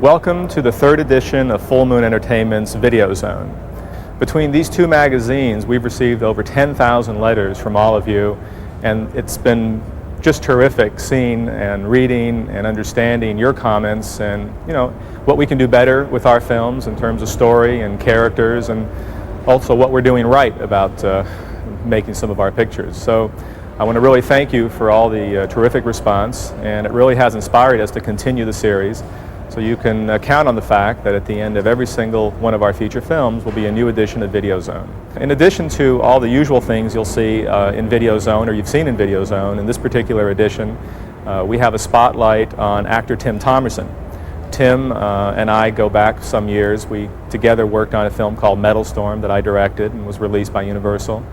Welcome to the third edition of Full Moon Entertainment's Videozone. Between these two magazines, we've received over 10,000 letters from all of you, and it's been just terrific seeing and reading and understanding your comments and, what we can do better with our films in terms of story and characters, and also what we're doing right about making some of our pictures. So I want to really thank you for all the terrific response, and it really has inspired us to continue the series. So you can count on the fact that at the end of every single one of our feature films will be a new edition of Videozone. In addition to all the usual things you'll see in Videozone, or you've seen in Videozone, in this particular edition, we have a spotlight on actor Tim Thomerson. Tim and I go back some years. We together worked on a film called Metal Storm that I directed and was released by Universal.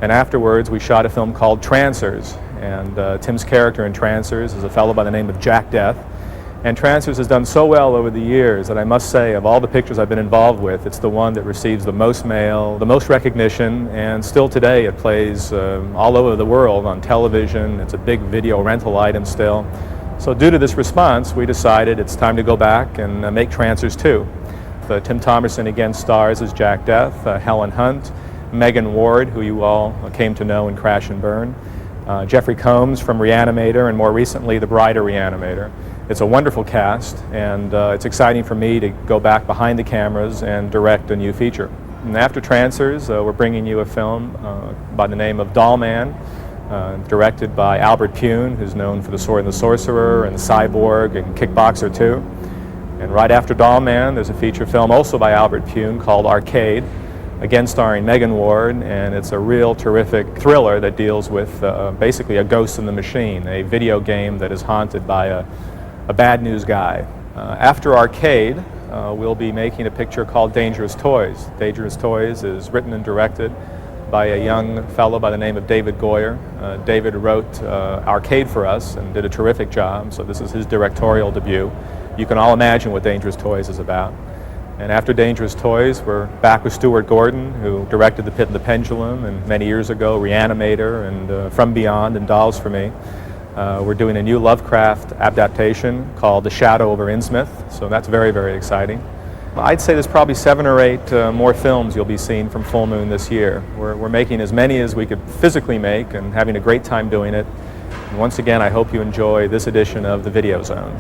And afterwards we shot a film called Trancers. And Tim's character in Trancers is a fellow by the name of Jack Death. And Trancers has done so well over the years that I must say, of all the pictures I've been involved with, it's the one that receives the most mail, the most recognition, and still today it plays all over the world on television. It's a big video rental item still. So due to this response, we decided it's time to go back and make Trancers 2. Tim Thomerson again stars as Jack Death, Helen Hunt, Megan Ward, who you all came to know in Crash and Burn, Jeffrey Combs from Reanimator, and more recently The Bride of Reanimator. It's a wonderful cast, and it's exciting for me to go back behind the cameras and direct a new feature. And after Trancers, we're bringing you a film by the name of Doll Man, directed by Albert Pune, who's known for The Sword and the Sorcerer and Cyborg and Kickboxer 2. And right after Doll Man, there's a feature film also by Albert Pune called Arcade, again starring Megan Ward, and it's a real terrific thriller that deals with basically a ghost in the machine, a video game that is haunted by a bad news guy. After Arcade, we'll be making a picture called Dangerous Toys. Dangerous Toys is written and directed by a young fellow by the name of David Goyer. David wrote Arcade for us and did a terrific job, so this is his directorial debut. You can all imagine what Dangerous Toys is about. And after Dangerous Toys, we're back with Stuart Gordon, who directed The Pit and the Pendulum, and many years ago Reanimator and From Beyond and Dolls for Me. We're doing a new Lovecraft adaptation called The Shadow over Innsmouth, so that's very, very exciting. I'd say there's probably 7 or 8 more films you'll be seeing from Full Moon this year. We're making as many as we could physically make and having a great time doing it. And once again, I hope you enjoy this edition of the Videozone.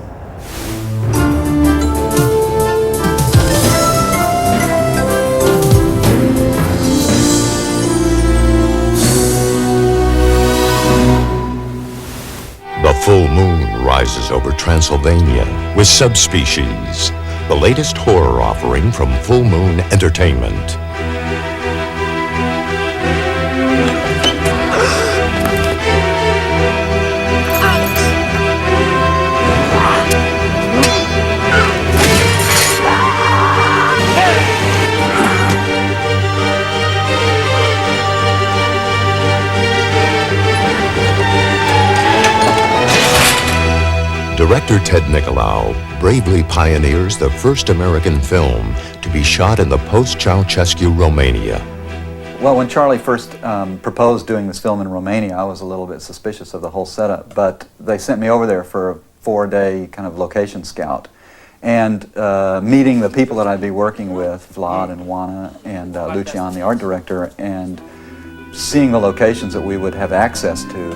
The full moon rises over Transylvania with Subspecies, the latest horror offering from Full Moon Entertainment. Director Ted Nicolau bravely pioneers the first American film to be shot in the post-Ceausescu Romania. Well, when Charlie first proposed doing this film in Romania, I was a little bit suspicious of the whole setup, but they sent me over there for a 4-day kind of location scout. And meeting the people that I'd be working with, Vlad and Juana and Lucian, the art director, and seeing the locations that we would have access to,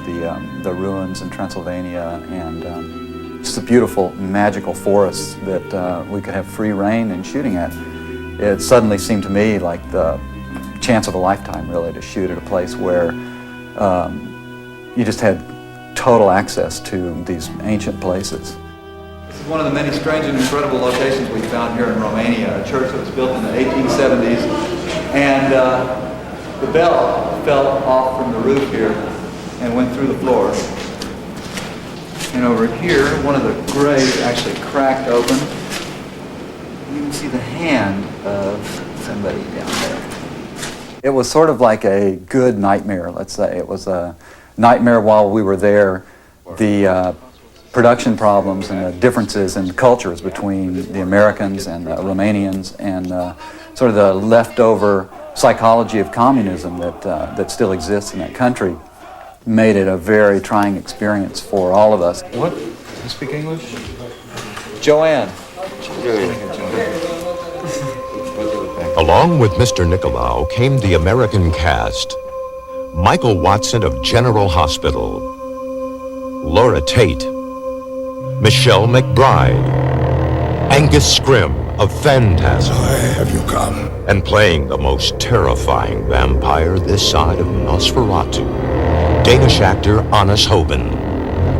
the ruins in Transylvania, and just the beautiful, magical forests that we could have free reign in shooting at. It suddenly seemed to me like the chance of a lifetime, really, to shoot at a place where you just had total access to these ancient places. This is one of the many strange and incredible locations we found here in Romania, a church that was built in the 1870s, and the bell fell off from the roof here and went through the floor. And over here, one of the graves actually cracked open. You can see the hand of somebody down there. It was sort of like a good nightmare, let's say. It was a nightmare while we were there. The production problems and the differences in cultures between the Americans and the Romanians, and sort of the leftover psychology of communism that still exists in that country, made it a very trying experience for all of us. What? You speak English? Joanne. Along with Mr. Nicolau came the American cast. Michael Watson of General Hospital, Laura Tate, Michelle McBride, Angus Scrimm of Phantasm. Why have you come? And playing the most terrifying vampire this side of Nosferatu, Danish actor Anders Hoben.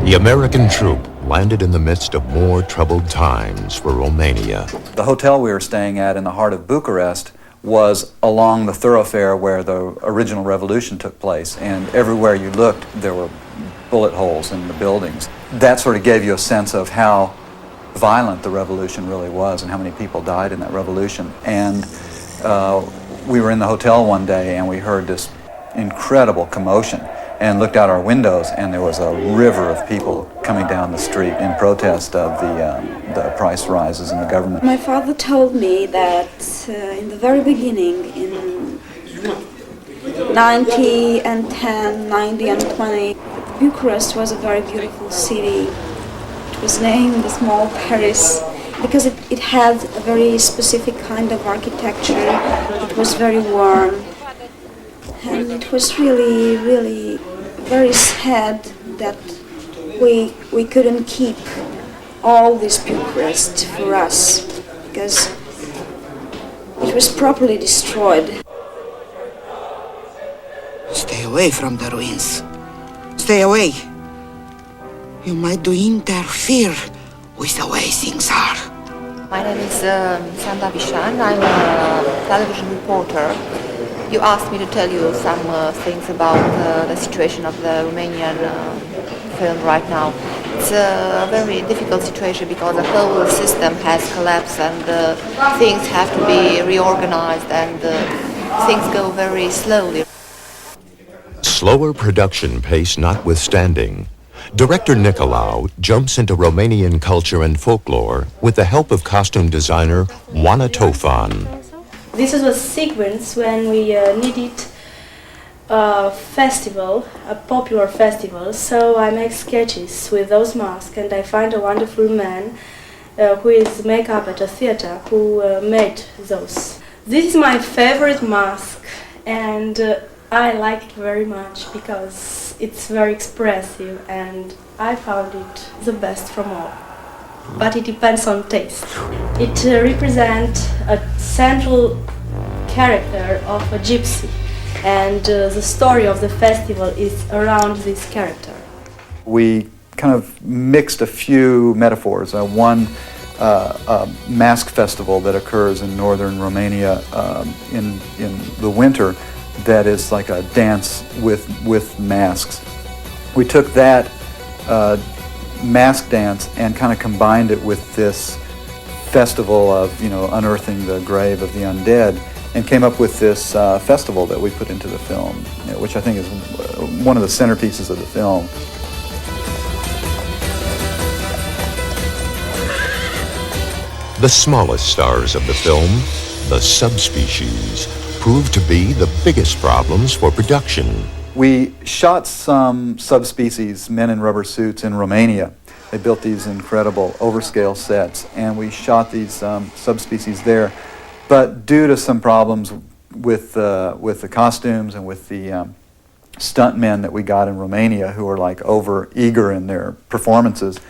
The American troupe landed in the midst of more troubled times for Romania. The hotel we were staying at in the heart of Bucharest was along the thoroughfare where the original revolution took place, and everywhere you looked there were bullet holes in the buildings. That sort of gave you a sense of how violent the revolution really was and how many people died in that revolution. And we were in the hotel one day and we heard this incredible commotion and looked out our windows, and there was a river of people coming down the street in protest of the price rises in the government. My father told me that in the very beginning, in 90 and 10, 90 and 20, Bucharest was a very beautiful city. It was named the small Paris because it had a very specific kind of architecture. It was very warm. And it was really, really very sad that we couldn't keep all this Bucharest for us because it was properly destroyed. Stay away from the ruins. Stay away. You might do interfere with the way things are. My name is Sanda Vishan. I'm a television reporter. You asked me to tell you some things about the situation of the Romanian film right now. It's a very difficult situation because the whole system has collapsed and things have to be reorganized and things go very slowly. Slower production pace notwithstanding, Director Nicolau jumps into Romanian culture and folklore with the help of costume designer Oana Tofan. This was a sequence when we needed a festival, a popular festival, so I make sketches with those masks and I find a wonderful man who is makeup at a theater who made those. This is my favorite mask and I like it very much because it's very expressive and I found it the best from all. But it depends on taste. It represents a central character of a gypsy, and the story of the festival is around this character. We kind of mixed a few metaphors. One mask festival that occurs in northern Romania in the winter that is like a dance with masks. We took that mask dance and kind of combined it with this festival of, unearthing the grave of the undead, and came up with this festival that we put into the film, which I think is one of the centerpieces of the film. The smallest stars of the film, the subspecies, proved to be the biggest problems for production. We shot some subspecies, men in rubber suits, in Romania. They built these incredible overscale sets, and we shot these subspecies there. But due to some problems with the costumes and with the stuntmen that we got in Romania, who were like over eager in their performances,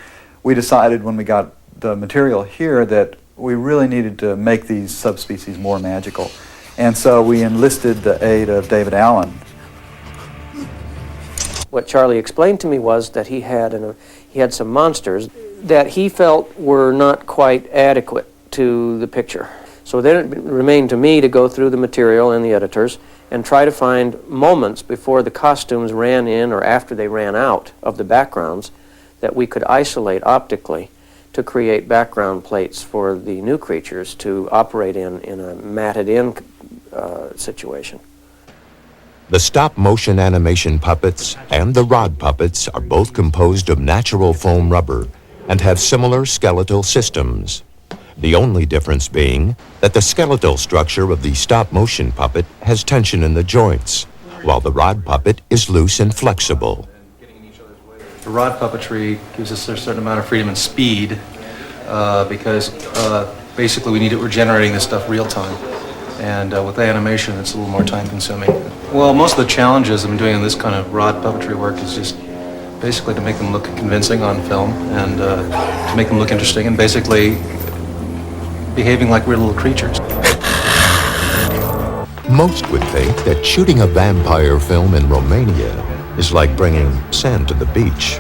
we decided when we got the material here that we really needed to make these subspecies more magical. And so we enlisted the aid of David Allen. What Charlie explained to me was that he had some monsters that he felt were not quite adequate to the picture. So then it remained to me to go through the material and the editors and try to find moments before the costumes ran in or after they ran out of the backgrounds that we could isolate optically to create background plates for the new creatures to operate in a matted-in situation. The stop-motion animation puppets and the rod puppets are both composed of natural foam rubber and have similar skeletal systems. The only difference being that the skeletal structure of the stop-motion puppet has tension in the joints, while the rod puppet is loose and flexible. The rod puppetry gives us a certain amount of freedom and speed because basically we're generating this stuff real time. And with animation, it's a little more time consuming. Well, most of the challenges I'm doing in this kind of rod puppetry work is just basically to make them look convincing on film and to make them look interesting and basically behaving like real little creatures. Most would think that shooting a vampire film in Romania is like bringing sand to the beach.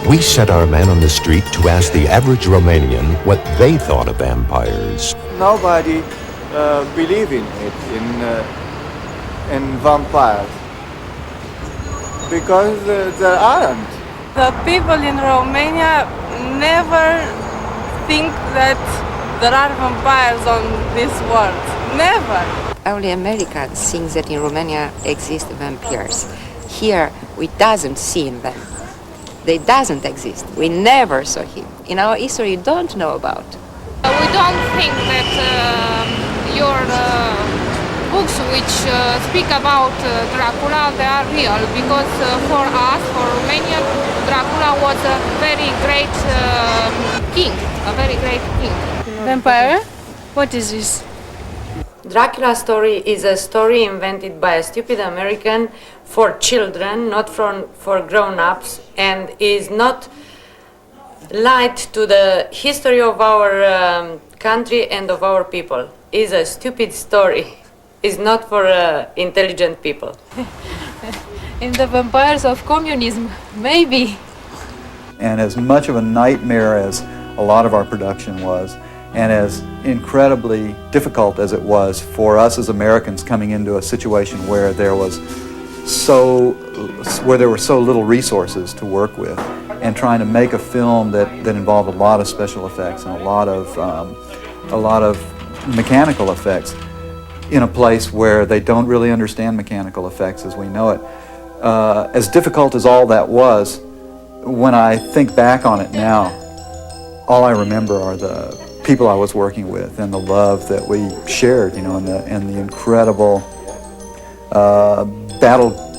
We set our man on the street to ask the average Romanian what they thought of vampires. Nobody believe in it, in vampires, because there aren't. The people in Romania never think that there are vampires on this world. Never. Only America thinks that in Romania exist vampires. Here, we doesn't see them. They doesn't exist. We never saw him. In our history, you don't know about. We don't think that your books which speak about Dracula, they are real, because for us, for Romanian, Dracula was a very great king, a very great king. Vampire? What is this? Dracula's story is a story invented by a stupid American for children, not for grown-ups, and is not light to the history of our country and of our people. Is a stupid story. Is not for intelligent people. In the vampires of communism, maybe. And as much of a nightmare as a lot of our production was, and as incredibly difficult as it was for us as Americans coming into a situation where there were so little resources to work with, and trying to make a film that involved a lot of special effects and a lot of mechanical effects in a place where they don't really understand mechanical effects as we know it. As difficult as all that was, when I think back on it now, all I remember are the people I was working with and the love that we shared, you know, and the incredible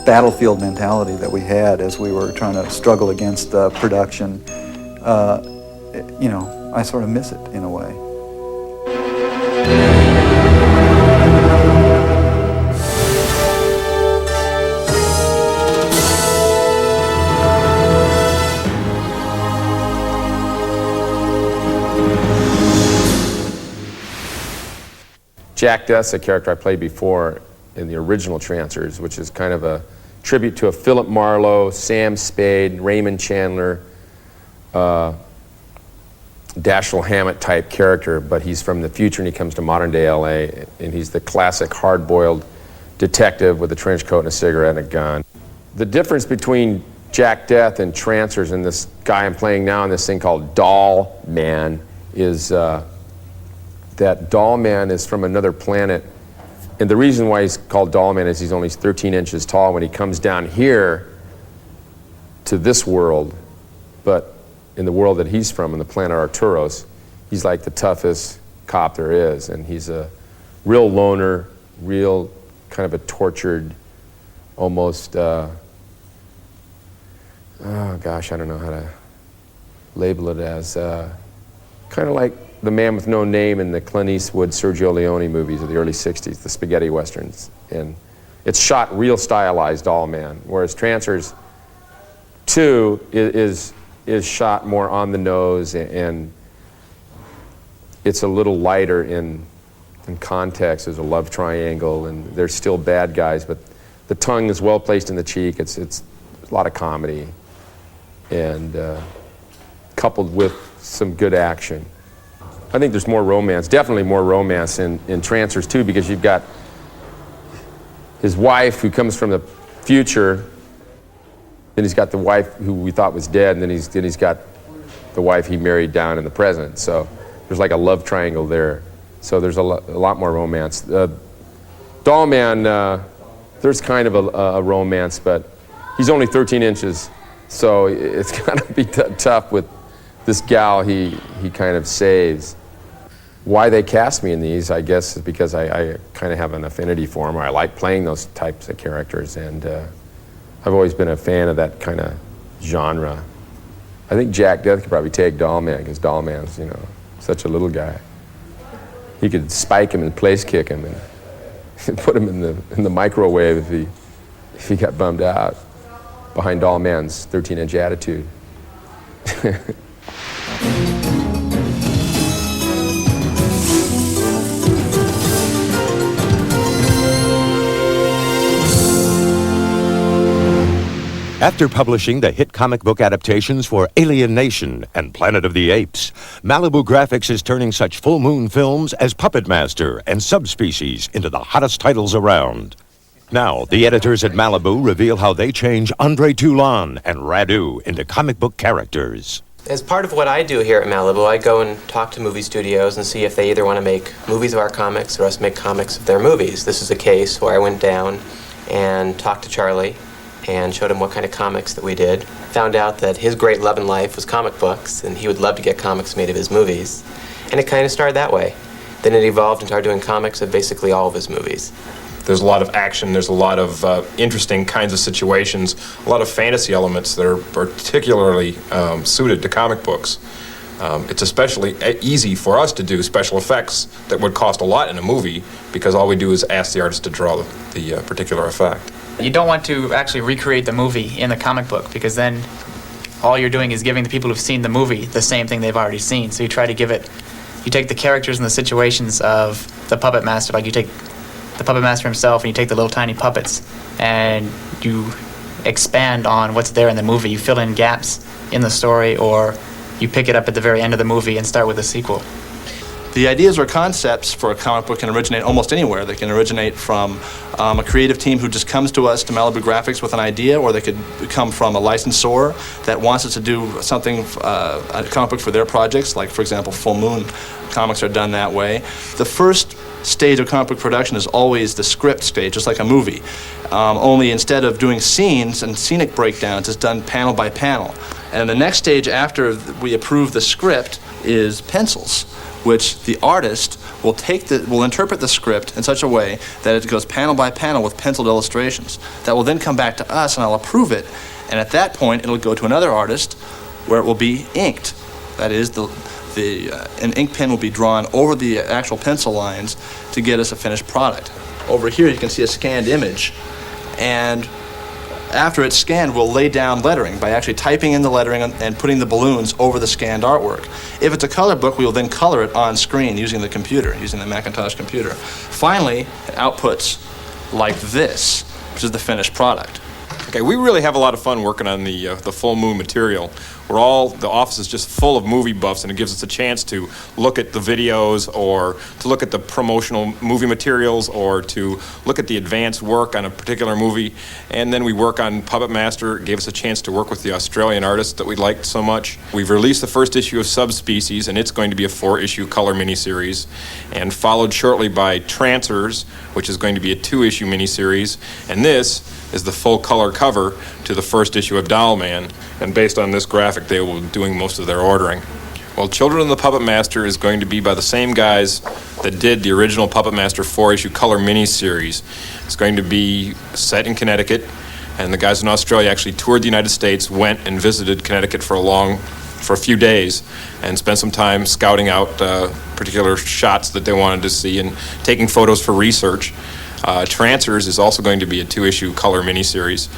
battlefield mentality that we had as we were trying to struggle against production. You know, I sort of miss it in a way. Jack Death's a character I played before in the original Trancers, which is kind of a tribute to a Philip Marlowe, Sam Spade, Raymond Chandler, Dashiell Hammett type character, but he's from the future and he comes to modern day LA, and he's the classic hard-boiled detective with a trench coat and a cigarette and a gun. The difference between Jack Death and Trancers and this guy I'm playing now in this thing called Doll Man is that Doll Man is from another planet, and the reason why he's called Doll Man is he's only 13 inches tall when he comes down here to this world, but in the world that he's from, in the planet Arturos, he's like the toughest cop there is, and he's a real loner, real kind of a tortured, almost, oh gosh, I don't know how to label it as, kind of like the man with no name in the Clint Eastwood, Sergio Leone movies of the early 60s, the spaghetti westerns. And it's shot real stylized Doll Man, whereas Trancers 2 is shot more on the nose, and it's a little lighter in context. There's a love triangle, and they're still bad guys, but the tongue is well placed in the cheek. It's a lot of comedy, and coupled with some good action. I think there's more romance, definitely more romance in Trancers 2, because you've got his wife who comes from the future, then he's got the wife who we thought was dead, and then he's got the wife he married down in the present. So there's like a love triangle there. So there's a lot more romance. Doll Man, there's kind of a romance, but he's only 13 inches, so it's gonna be tough with this gal he kind of saves. Why they cast me in these, I guess, is because I kind of have an affinity for them, or I like playing those types of characters, and I've always been a fan of that kind of genre. I think Jack Death could probably take Dollman, because Dollman's, you know, such a little guy. He could spike him and place kick him and put him in the microwave if he got bummed out behind Dollman's 13-inch attitude. After publishing the hit comic book adaptations for Alien Nation and Planet of the Apes, Malibu Graphics is turning such full moon films as Puppet Master and Subspecies into the hottest titles around. Now, the editors at Malibu reveal how they change Andre Toulon and Radu into comic book characters. As part of what I do here at Malibu, I go and talk to movie studios and see if they either want to make movies of our comics or us make comics of their movies. This is a case where I went down and talked to Charlie and showed him what kind of comics that we did. Found out that his great love in life was comic books, and he would love to get comics made of his movies. And it kind of started that way. Then it evolved into our doing comics of basically all of his movies. There's a lot of action, there's a lot of interesting kinds of situations, a lot of fantasy elements that are particularly suited to comic books. It's especially easy for us to do special effects that would cost a lot in a movie, because all we do is ask the artist to draw the particular effect. You don't want to actually recreate the movie in the comic book, because then all you're doing is giving the people who've seen the movie the same thing they've already seen. So you try to give it, you take the characters and the situations of the Puppet Master, like you take the Puppet Master himself and you take the little tiny puppets and you expand on what's there in the movie. You fill in gaps in the story, or you pick it up at the very end of the movie and start with a sequel. The ideas or concepts for a comic book can originate almost anywhere. They can originate from a creative team who just comes to us, to Malibu Graphics, with an idea, or they could come from a licensor that wants us to do something, a comic book for their projects, like, for example, Full Moon comics are done that way. The first stage of comic book production is always the script stage, just like a movie. Only instead of doing scenes and scenic breakdowns, it's done panel by panel. And the next stage after we approve the script is pencils, which the artist will interpret the script in such a way that it goes panel by panel with penciled illustrations. That will then come back to us, and I'll approve it. And at that point, it'll go to another artist where it will be inked. That is, an ink pen will be drawn over the actual pencil lines to get us a finished product. Over here, you can see a scanned image, and after it's scanned, we'll lay down lettering by actually typing in the lettering and putting the balloons over the scanned artwork. If it's a color book, we will then color it on screen using the computer, using the Macintosh computer. Finally, it outputs like this, which is the finished product. Okay, we really have a lot of fun working on the Full Moon material. The office is just full of movie buffs, and it gives us a chance to look at the videos, or to look at the promotional movie materials, or to look at the advanced work on a particular movie. And then we work on Puppet Master. It gave us a chance to work with the Australian artist that we liked so much. We've released the first issue of Subspecies, and it's going to be a 4-issue color miniseries, and followed shortly by Trancers, which is going to be a 2-issue miniseries. And this is the full color cover to the first issue of Dollman, and based on this graphic, they will be doing most of their ordering. Well, Children of the Puppet Master is going to be by the same guys that did the original Puppet Master 4-issue color miniseries. It's going to be set in Connecticut, and the guys in Australia actually toured the United States, went and visited Connecticut for a few days, and spent some time scouting out particular shots that they wanted to see and taking photos for research. Trancers is also going to be a 2-issue color miniseries.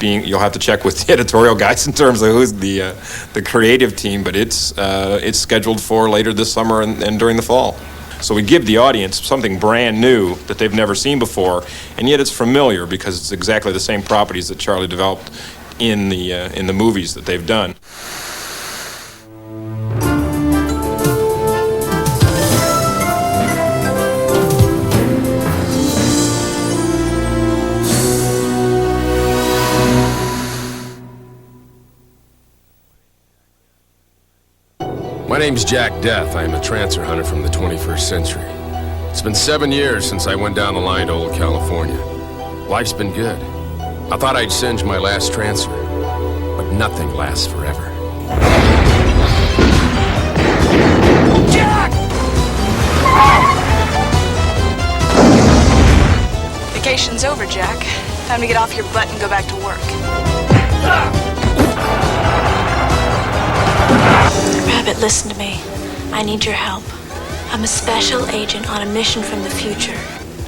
You'll have to check with the editorial guys in terms of who's the creative team, but it's scheduled for later this summer and during the fall. So we give the audience something brand new that they've never seen before, and yet it's familiar because it's exactly the same properties that Charlie developed in the movies that they've done. My name's Jack Death. I am a trancer hunter from the 21st century. It's been 7 years since I went down the line to old California. Life's been good. I thought I'd singe my last trancer, but nothing lasts forever. Jack! Vacation's over, Jack. Time to get off your butt and go back to work. Rabbit, listen to me. I need your help. I'm a special agent on a mission from the future.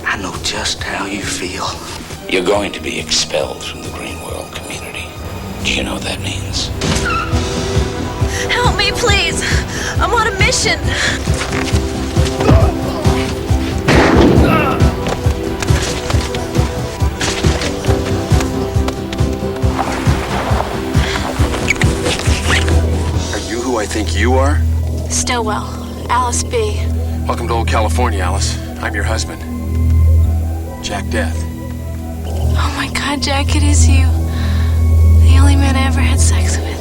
I know just how you feel. You're going to be expelled from the Green World community. Do you know what that means? Help me, please. I'm on a mission. Are you who I think you are? Stillwell, Alice B. Welcome to old California, Alice. I'm your husband, Jack Death. Oh my God, Jack, it is you. The only man I ever had sex with.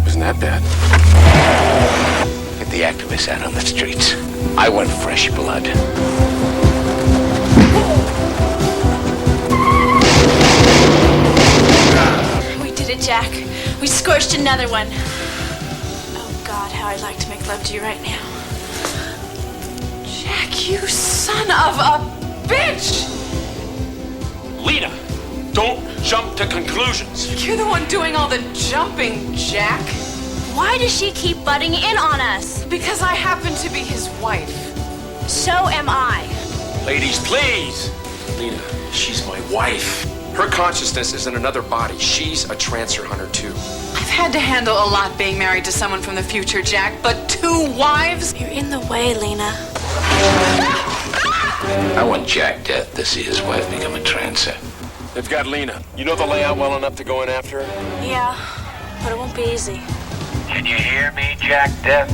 Wasn't that bad? Get the activists out on the streets. I want fresh blood. We did it, Jack. We scorched another one. Oh God, how I'd like to make love to you right now. Jack, you son of a bitch! Lena, don't jump to conclusions. You're the one doing all the jumping, Jack. Why does she keep butting in on us? Because I happen to be his wife. So am I. Ladies, please. Lena, she's my wife. Her consciousness is in another body. She's a transfer hunter, too. I've had to handle a lot being married to someone from the future, Jack, but 2 wives? You're in the way, Lena. I want Jack Death to see his wife become a trancer. They've got Lena. You know the layout well enough to go in after her? Yeah, but it won't be easy. Can you hear me, Jack Death?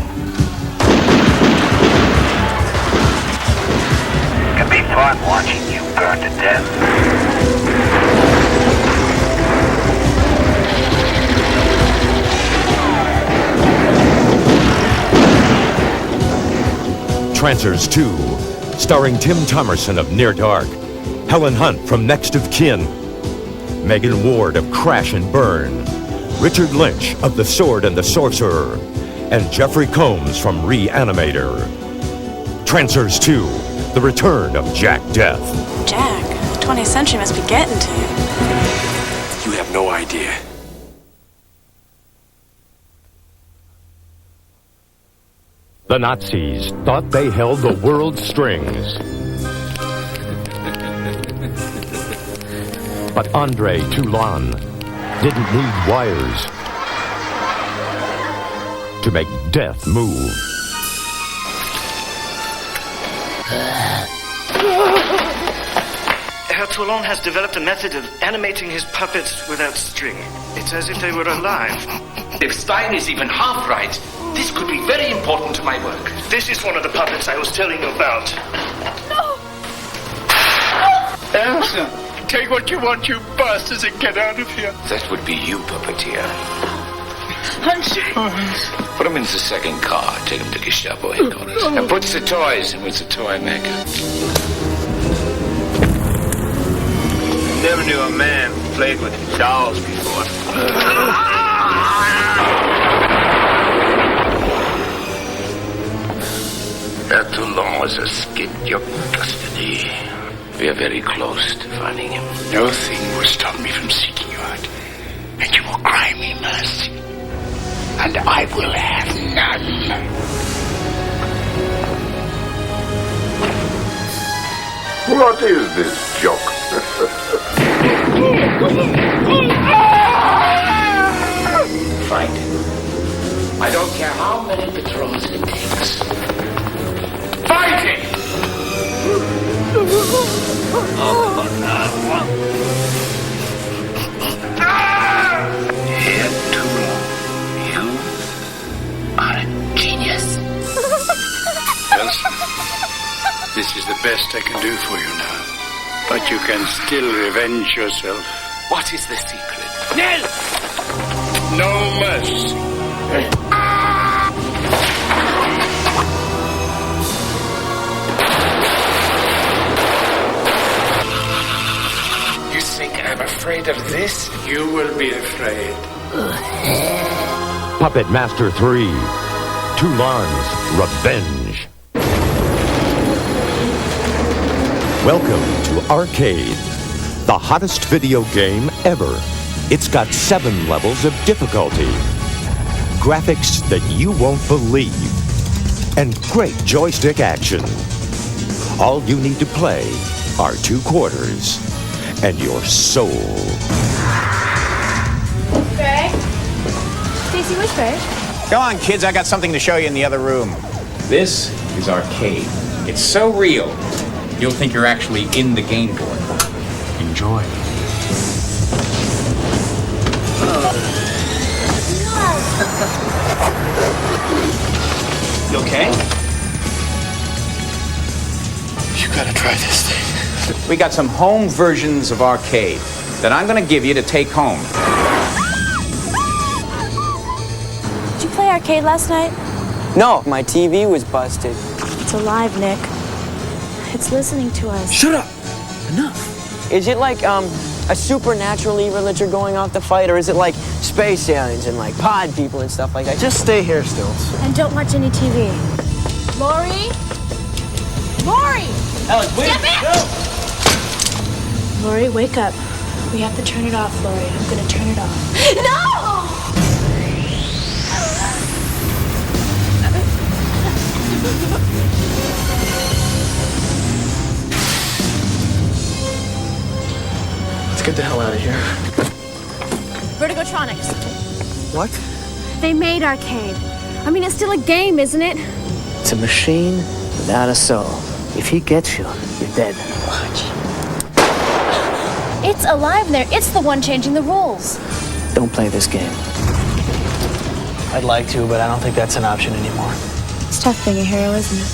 It can be fun watching you burn to death. Trancers 2, starring Tim Thomerson of Near Dark, Helen Hunt from Next of Kin, Megan Ward of Crash and Burn, Richard Lynch of The Sword and the Sorcerer, and Jeffrey Combs from Reanimator. Trancers 2, The Return of Jack Death. Jack, the 20th century must be getting to you. You have no idea. The Nazis thought they held the world's strings. But Andre Toulon didn't need wires to make death move. Herr Toulon has developed a method of animating his puppets without string. It's as if they were alive. If Stein is even half right, this could be very important to my work. This is one of the puppets I was telling you about. No! Elsa, take what you want, you bastards, and get out of here. That would be you, puppeteer. Andre! Put him in the second car, take him to Gestapo headquarters, and put the toys in with the toy maker. Never knew a man who played with dolls before. Herr Toulon has escaped your custody. We are very close to finding him. No thing will stop me from seeking you out. And you will cry me mercy. And I will have none. What is this joke? Fight it. I don't care how many patrols it takes. Fight it! Here, Toulon, you are a genius. Elsa, this is the best I can do for you now. But you can still revenge yourself. What is the secret? Nell! No mercy. You think I'm afraid of this? You will be afraid. Puppet Master 3, Toulon's Revenge. Welcome to Arcade, the hottest video game ever. It's got 7 levels of difficulty, graphics that you won't believe, and great joystick action. All you need to play are 2 quarters and your soul. Greg? Stacy, which Greg? Come on, kids, I got something to show you in the other room. This is arcade. It's so real, you'll think you're actually in the game board. Enjoy. You okay? You gotta try this thing. We got some home versions of arcade that I'm gonna give you to take home. Did you play arcade last night? No, my TV was busted. It's alive, Nick. It's listening to us. Shut up! Enough. Is it like a supernatural evil that you're going off to fight, or is it like space aliens and like pod people and stuff like that? Just stay here, Stilts. And don't watch any TV. Lori? Lori! Alex, wait! Step back! Lori, wake up. We have to turn it off, Lori. I'm gonna turn it off. No! Let's get the hell out of here. Vertigotronics. What? They made arcade. I mean, it's still a game, isn't it? It's a machine without a soul. If he gets you, you're dead. Watch. It's alive there. It's the one changing the rules. Don't play this game. I'd like to, but I don't think that's an option anymore. It's tough being a hero, isn't it?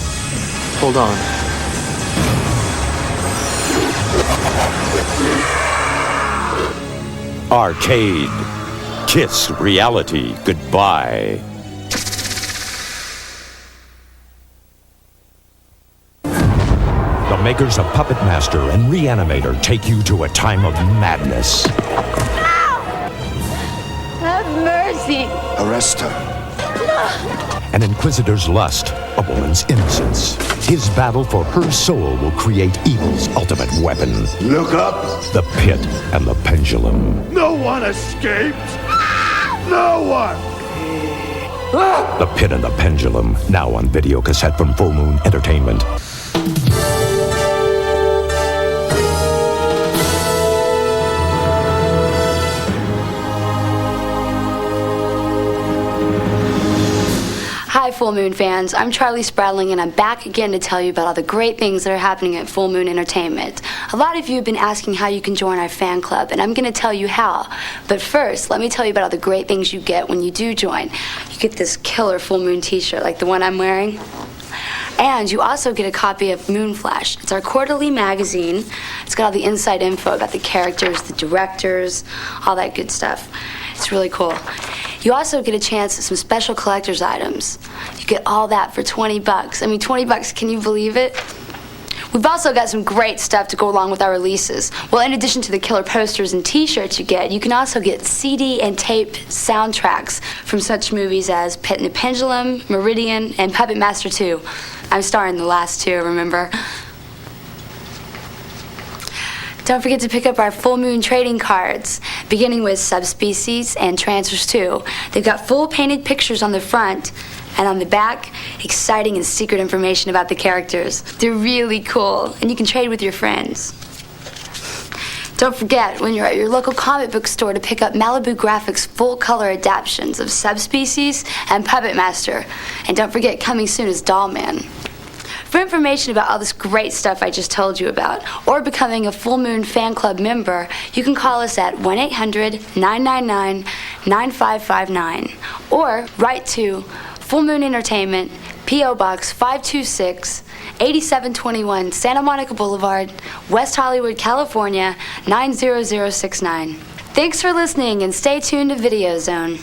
Hold on. Arcade. Kiss reality goodbye. The makers of Puppet Master and Reanimator take you to a time of madness. Have mercy. Arrest her. An inquisitor's lust, a woman's innocence. His battle for her soul will create evil's ultimate weapon. Look up. The pit and the pendulum. No one escaped. No one. The Pit and the Pendulum, now on video cassette from Full Moon Entertainment. Hi, Full Moon fans. I'm Charlie Spradling, and I'm back again to tell you about all the great things that are happening at Full Moon Entertainment. A lot of you have been asking how you can join our fan club, and I'm going to tell you how. But first, let me tell you about all the great things you get when you do join. You get this killer Full Moon t-shirt like the one I'm wearing. And you also get a copy of Moon Flash. It's our quarterly magazine. It's got all the inside info about the characters, the directors, all that good stuff. It's really cool. You also get a chance at some special collector's items. You get all that for $20. I mean, $20, can you believe it? We've also got some great stuff to go along with our releases. Well, in addition to the killer posters and t-shirts you can also get CD and tape soundtracks from such movies as Pit and the Pendulum, Meridian, and Puppet Master 2. I'm starring the last two, remember? Don't forget to pick up our Full Moon trading cards, beginning with Subspecies and Transfers 2. They've got full painted pictures on the front, and on the back, exciting and secret information about the characters. They're really cool, and you can trade with your friends. Don't forget, when you're at your local comic book store, to pick up Malibu Graphics full-color adaptions of Subspecies and Puppet Master. And don't forget, coming soon is Doll Man. For information about all this great stuff I just told you about, or becoming a Full Moon Fan Club member, you can call us at 1-800-999-9559, or write to Full Moon Entertainment, P.O. Box 526, 8721 Santa Monica Boulevard, West Hollywood, California, 90069. Thanks for listening, and stay tuned to Videozone.